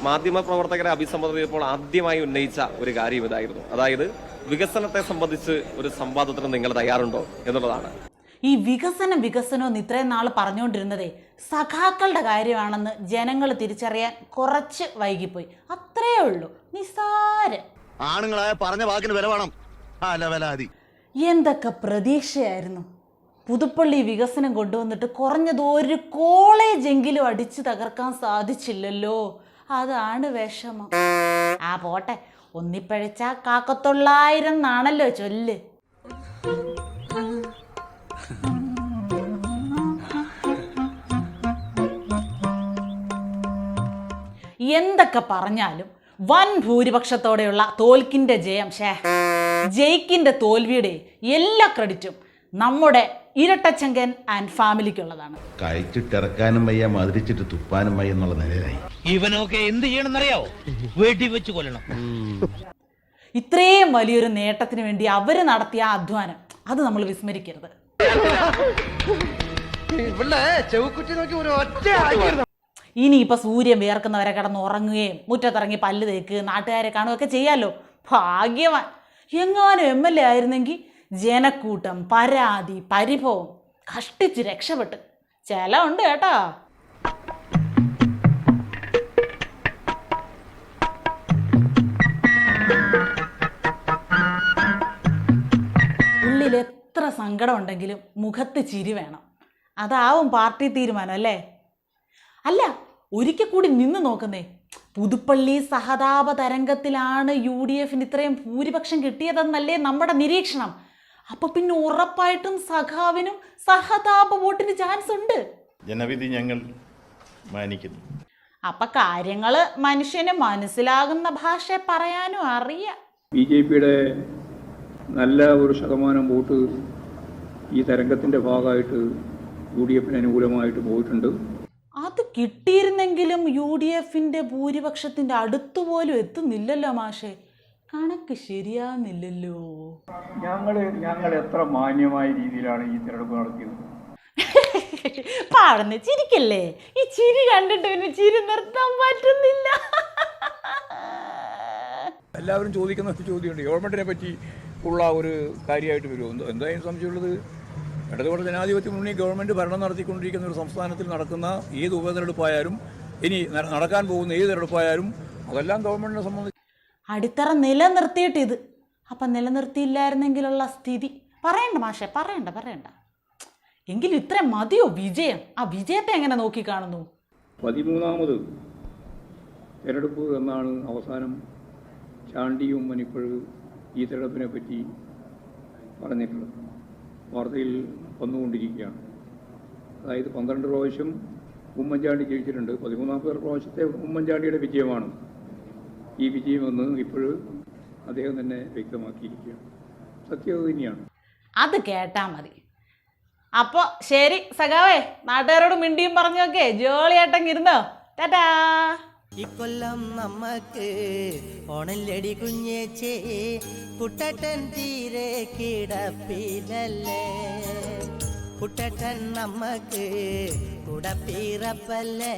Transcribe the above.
മാധ്യമപ്രവർത്തകരെ അഭിസംബോധന ചെയ്തപ്പോൾ ആദ്യമായി ഉന്നയിച്ച ഒരു കാര്യം ഇതായിരുന്നു. അതായത് വികസനത്തെ സംബന്ധിച്ച് ഒരു സംവാദത്തിന് നിങ്ങൾ തയ്യാറുണ്ടോ എന്നുള്ളതാണ്. ഈ വികസനം ഇത്രയും നാൾ പറഞ്ഞുകൊണ്ടിരുന്നതേ സഖാക്കളുടെ കാര്യമാണെന്ന് ജനങ്ങൾ തിരിച്ചറിയാൻ കുറച്ച് വൈകിപ്പോയി. അത്രയേ ഉള്ളൂ, നിസ്സാരം. ആണുങ്ങളായ പറഞ്ഞ വാക്കിന് വില വേണം. എന്തൊക്കെ പ്രതീക്ഷയായിരുന്നു. പുതുപ്പള്ളി വികസനം കൊണ്ടുവന്നിട്ട് കുറഞ്ഞത് ഒരു കോളേജെങ്കിലും അടിച്ചു തകർക്കാൻ സാധിച്ചില്ലല്ലോ. അതാണ് വിഷമം. പോട്ടെ, ഒന്നിപ്പഴിച്ച കാക്കത്തൊള്ളായിരം എന്നാണല്ലോ ചൊല്ല്. എന്തൊക്കെ പറഞ്ഞാലും വൻ ഭൂരിപക്ഷത്തോടെയുള്ള തോൽക്കിന്റെ ജയം, ജയിക്കിന്റെ തോൽവിയുടെ എല്ലാ ക്രെഡിറ്റും നമ്മുടെ ഇരട്ടച്ചങ്കൻ ആൻഡ് ഫാമിലിക്കുള്ളതാണ്. കഴിച്ചിട്ടിറക്കാനും വയ്യ, മതിരിച്ചിട്ട് തുപ്പാനും വയ്യ എന്നുള്ള നിലയിലായി. ഇവനൊക്കെ എന്ത് ചെയ്യണമെന്നറിയാവോ? വെടി വെച്ച് കൊല്ലണം. ഇത്രയും വലിയൊരു നേട്ടത്തിന് വേണ്ടി അവര് നടത്തിയ അധ്വാനം അത് നമ്മൾ വിസ്മരിക്കരുത്. ഇനിയിപ്പോൾ സൂര്യൻ വിയർക്കുന്നവരെ കിടന്ന് ഉറങ്ങുകയും മുറ്റത്തിറങ്ങി പല്ല് തേക്ക് നാട്ടുകാരെ കാണുകയൊക്കെ ചെയ്യാമല്ലോ. ഭാഗ്യവാൻ. എങ്ങാനും MLA ആയിരുന്നെങ്കിൽ ജനക്കൂട്ടം, പരാതി, പരിഭവം, കഷ്ടിച്ച് രക്ഷപ്പെട്ട്. ചിലവുണ്ട് കേട്ടോ. ഉള്ളിൽ എത്ര സങ്കടം ഉണ്ടെങ്കിലും മുഖത്ത് ചിരി വേണം. അതാവും പാർട്ടി തീരുമാനം അല്ലേ? അല്ല, ഒരിക്കൽ കൂടി നിന്ന് നോക്കുന്നേ. പുതുപ്പള്ളി സഹതാപ തരംഗത്തിലാണ് UDFന് ഇത്രയും ഭൂരിപക്ഷം കിട്ടിയതെന്നല്ലേ നമ്മുടെ നിരീക്ഷണം. അപ്പൊ പിന്നെ ഉറപ്പായിട്ടും സഖാവിനും സഹതാപ വോട്ടിന് ചാൻസ് ഉണ്ട്. ജനവിധി ഞങ്ങൾ മാനിക്കുന്നു. അപ്പൊ കാര്യങ്ങള് മനുഷ്യന് മനസ്സിലാകുന്ന ഭാഷ പറയാനും അറിയാം. BJPയുടെ നല്ല ഒരു ശതമാനം വോട്ട് ഈ തരംഗത്തിന്റെ ഭാഗമായിട്ട് UDFന് അനുകൂലമായിട്ട് പോയിട്ടുണ്ട്. അത് കിട്ടിയിരുന്നെങ്കിലും UDFന്റെ ഭൂരിപക്ഷത്തിന്റെ അടുത്തുപോലും എത്തുന്നില്ലല്ലോ മാഷെ. കണക്ക് ശരിയാകുന്നില്ലല്ലോ. ഞങ്ങൾ എത്ര മാന്യമായ രീതിയിലാണ് ഈ തിരഞ്ഞെടുപ്പ് നടത്തിയത്. പാടുന്ന ചിരിക്കല്ലേ. ഈ ചിരി കണ്ടിട്ട് പിന്നെ ചിരി നിർത്താൻ പറ്റുന്നില്ല. എല്ലാവരും ചോദിക്കുന്ന ഒരു ചോദ്യമുണ്ട്, ഗവൺമെന്റിനെ പറ്റി ഉള്ള ഒരു കാര്യമായിട്ട് വരുമോ? എന്തായാലും സംശയമുള്ളത്, ഇടതുപക്ഷ ജനാധിപത്യ മുന്നണി ഗവൺമെന്റ് ഭരണം നടത്തിക്കൊണ്ടിരിക്കുന്ന ഒരു സംസ്ഥാനത്തിൽ നടക്കുന്ന ഏത് ഉപതെരഞ്ഞെടുപ്പായാലും ഇനി നടക്കാൻ പോകുന്ന ഏത് തെരഞ്ഞെടുപ്പായാലും അതെല്ലാം ഗവൺമെന്റിനെ സംബന്ധിച്ച് അടിത്തറ നിലനിർത്തിയിട്ട് ഇത്. അപ്പം നിലനിർത്തിയില്ലായിരുന്നെങ്കിലുള്ള സ്ഥിതി പറയണ്ട മാഷെ, പറയണ്ട. എങ്കിലും ഇത്ര മതിയോ വിജയം? ആ വിജയത്തെ എങ്ങനെ നോക്കിക്കാണുന്നു? 13ാമത് തെരഞ്ഞെടുപ്പ് എന്നാണ് അവസാനം ചാണ്ടിയും മനിപ്പഴ് ഈ തെരഞ്ഞെടുപ്പിനെ പറ്റി പറഞ്ഞിട്ടുള്ളത്. വാർത്തയിൽ വന്നുകൊണ്ടിരിക്കുകയാണ്. അതായത് 12 പ്രാവശ്യം ഉമ്മൻചാണ്ടി ജയിച്ചിട്ടുണ്ട്. 13ാമത്തെ പ്രാവശ്യത്തെ ഉമ്മൻചാണ്ടിയുടെ വിജയമാണ് ഈ വിജയമെന്ന് ഇപ്പോഴും അദ്ദേഹം തന്നെ വ്യക്തമാക്കിയിരിക്കുകയാണ്. സത്യം അത് തന്നെയാണ്. അത് കേട്ടാ മതി. അപ്പോൾ ശരി സഖാവേ, നാട്ടുകാരോട് മിണ്ടിയും പറഞ്ഞൊക്കെ ജോളിയായിട്ടങ്ങ് ഇരുന്നോ. ടാറ്റാ. ഇക്കൊല്ലം നമ്മക്ക് ഓണല്ലടി കുഞ്ഞേച്ചേ, കുട്ടട്ടൻ തീരെ കിടപ്പിലല്ലേ, കുട്ടട്ടൻ നമ്മക്ക് കുടപ്പിറപ്പല്ലേ.